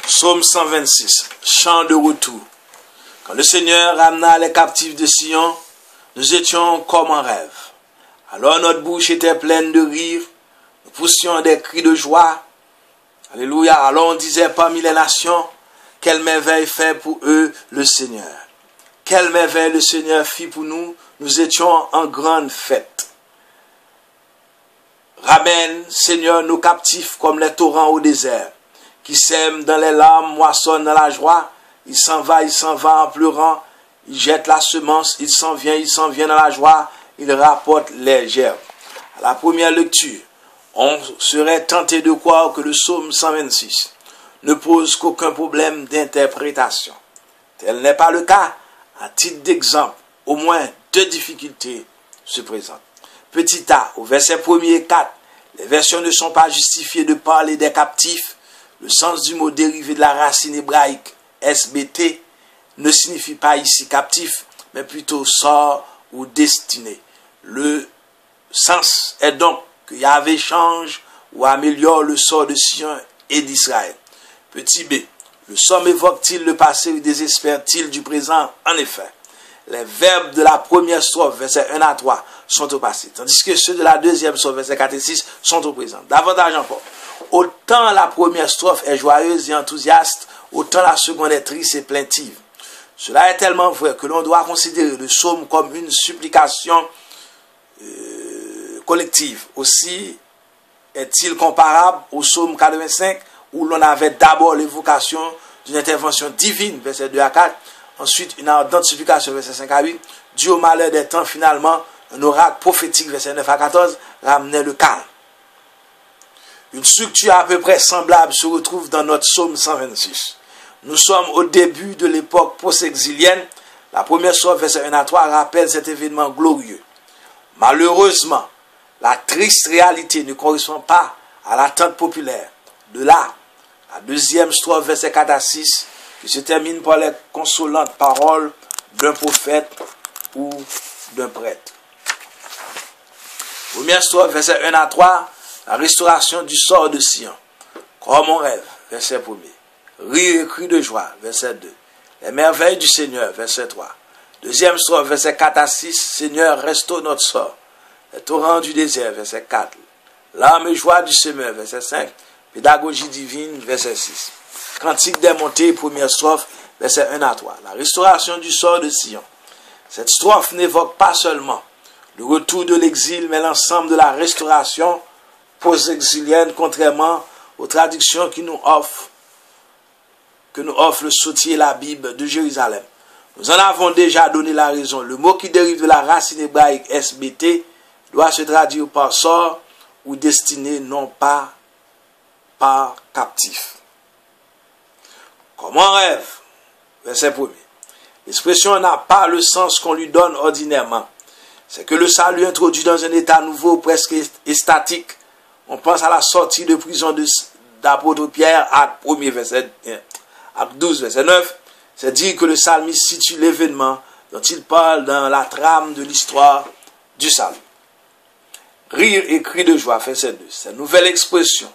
Psaume 126, chant de retour. Quand le Seigneur ramena les captifs de Sion, nous étions comme en rêve. Alors notre bouche était pleine de rire, nous poussions des cris de joie. Alléluia. Alors on disait parmi les nations, quelle merveille fait pour eux le Seigneur. Quelle merveille le Seigneur fit pour nous, nous étions en grande fête. Ramène, Seigneur, nos captifs comme les torrents au désert, qui sème dans les larmes, moissonne dans la joie. Il s'en va en pleurant, il jette la semence, il s'en vient dans la joie, il rapporte les gerbes. À la première lecture, on serait tenté de croire que le psaume 126 ne pose qu'aucun problème d'interprétation. Tel n'est pas le cas. À titre d'exemple, au moins deux difficultés se présentent. Petit a, au verset 1er et 4, les versions ne sont pas justifiées de parler des captifs. Le sens du mot dérivé de la racine hébraïque SBT ne signifie pas ici captif, mais plutôt sort ou destiné. Le sens est donc que Yahvé change ou améliore le sort de Sion et d'Israël. Petit b, le psaume évoque-t-il le passé ou désespère-t-il du présent? En effet, les verbes de la première strophe, versets 1 à 3, sont au passé, tandis que ceux de la deuxième strophe, versets 4 et 6, sont au présent. Davantage encore, autant la première strophe est joyeuse et enthousiaste, autant la seconde est triste et plaintive. Cela est tellement vrai que l'on doit considérer le psaume comme une supplication collective. Aussi est-il comparable au psaume 85, où l'on avait d'abord l'évocation d'une intervention divine, verset 2 à 4, ensuite une ardente supplication, verset 5 à 8, dû au malheur des temps, finalement, un oracle prophétique, verset 9 à 14, ramenait le calme. Une structure à peu près semblable se retrouve dans notre psaume 126. Nous sommes au début de l'époque post-exilienne. La première strophe, verset 1 à 3, rappelle cet événement glorieux. Malheureusement, la triste réalité ne correspond pas à l'attente populaire. De là, la deuxième strophe, verset 4 à 6, qui se termine par les consolantes paroles d'un prophète ou d'un prêtre. Première strophe, verset 1 à 3, la restauration du sort de Sion. Comme on rêve, verset 1er. Rire et cri de joie, verset 2. Les merveilles du Seigneur, verset 3. Deuxième strophe, verset 4 à 6, Seigneur, restaure notre sort. Les torrents du désert, verset 4. L'âme et joie du semeur, verset 5. Pédagogie divine, verset 6. Cantique des montées, première strophe, verset 1 à 3. La restauration du sort de Sion. Cette strophe n'évoque pas seulement le retour de l'exil, mais l'ensemble de la restauration post-exilienne, contrairement aux traductions que nous offre le Sottier et la Bible de Jérusalem. Nous en avons déjà donné la raison. Le mot qui dérive de la racine hébraïque SBT doit se traduire par sort ou destiné, non pas par captif. Comme en rêve, verset 1er. L'expression n'a pas le sens qu'on lui donne ordinairement. C'est que le salut introduit dans un état nouveau, presque statique. On pense à la sortie de prison d'apôtre Pierre, acte 1er, verset 1. Acte 12, verset 9, c'est dire que le psalmiste situe l'événement dont il parle dans la trame de l'histoire du salut. Rire et cri de joie, verset 2. Cette nouvelle expression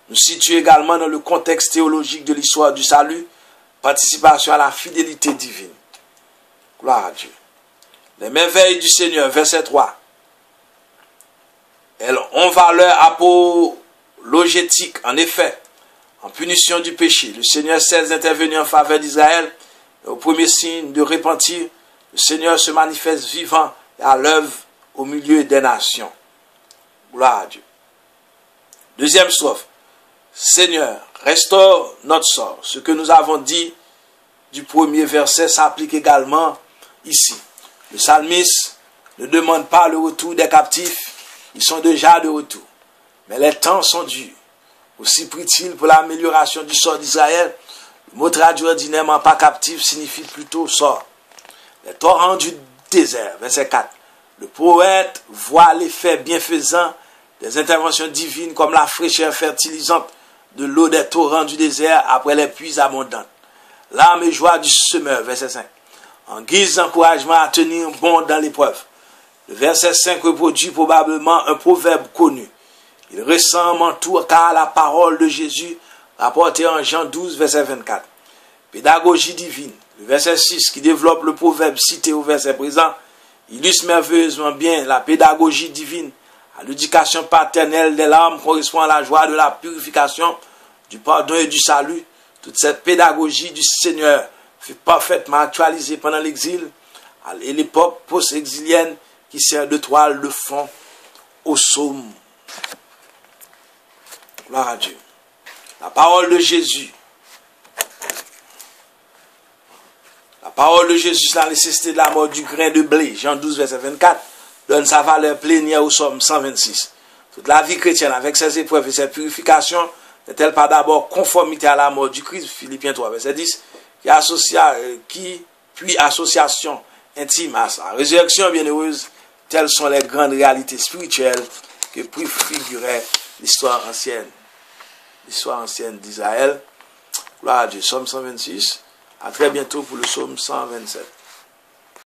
nous situe également dans le contexte théologique de l'histoire du salut, participation à la fidélité divine. Gloire à Dieu. Les merveilles du Seigneur, verset 3. Elles ont valeur apologétique, en effet. En punition du péché, le Seigneur cesse d'intervenir en faveur d'Israël. Et au premier signe de repentir, le Seigneur se manifeste vivant et à l'œuvre au milieu des nations. Gloire à Dieu. Deuxième strophe. Seigneur, restaure notre sort. Ce que nous avons dit du premier verset s'applique également ici. Le psalmiste ne demande pas le retour des captifs. Ils sont déjà de retour. Mais les temps sont durs. Aussi prie-t-il pour l'amélioration du sort d'Israël. Le mot traduit ordinairement pas captif signifie plutôt sort. Les torrents du désert, verset 4. Le poète voit l'effet bienfaisant des interventions divines comme la fraîcheur fertilisante de l'eau des torrents du désert après les pluies abondantes. L'âme et joie du semeur, verset 5. En guise d'encouragement à tenir bon dans l'épreuve. Le verset 5 reproduit probablement un proverbe connu. Il ressemble en tout cas à la parole de Jésus rapporté en Jean 12, verset 24. Pédagogie divine, le verset 6 qui développe le proverbe cité au verset présent, illustre merveilleusement bien la pédagogie divine. À l'éducation paternelle des larmes correspond à la joie de la purification, du pardon et du salut. Toute cette pédagogie du Seigneur fut parfaitement actualisée pendant l'exil et l'époque post-exilienne qui sert de toile de fond au psaume. Gloire à Dieu. La parole de Jésus. La parole de Jésus sur la nécessité de la mort du grain de blé, Jean 12, verset 24, donne sa valeur plénière au psaume 126. Toute la vie chrétienne, avec ses épreuves et ses purifications, n'est-elle pas d'abord conformité à la mort du Christ, Philippiens 3, verset 10, puis association intime à sa résurrection bienheureuse, telles sont les grandes réalités spirituelles que préfigurait l'histoire ancienne d'Israël. Gloire à Dieu. Psaume 126. À très bientôt pour le psaume 127.